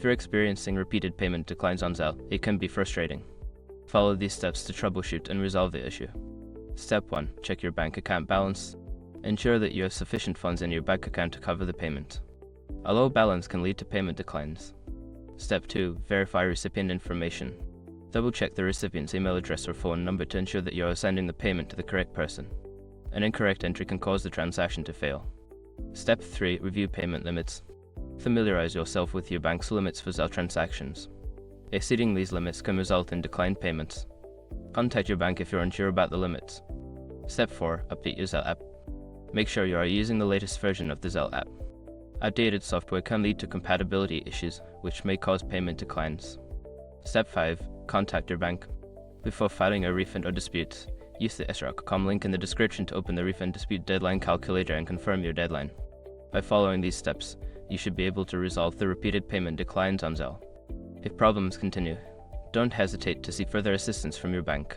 you're experiencing repeated payment declines on Zelle, it can be frustrating. Follow these steps to troubleshoot and resolve the issue. Step 1. Check your bank account balance. Ensure that you have sufficient funds in your bank account to cover the payment. A low balance can lead to payment declines. Step 2. Verify recipient information. Double-check the recipient's email address or phone number to ensure that you are sending the payment to the correct person. An incorrect entry can cause the transaction to fail. Step 3. Review payment limits. Familiarize yourself with your bank's limits for Zelle transactions. Exceeding these limits can result in declined payments. Contact your bank if you're unsure about the limits. Step 4. Update your Zelle app. Make sure you are using the latest version of the Zelle app. Outdated software can lead to compatibility issues, which may cause payment declines. Step 5. Contact your bank. Before filing a refund or dispute, use the sroc.com link in the description to open the refund dispute deadline calculator and confirm your deadline. By following these steps, you should be able to resolve the repeated payment declines on Zelle. If problems continue, don't hesitate to seek further assistance from your bank.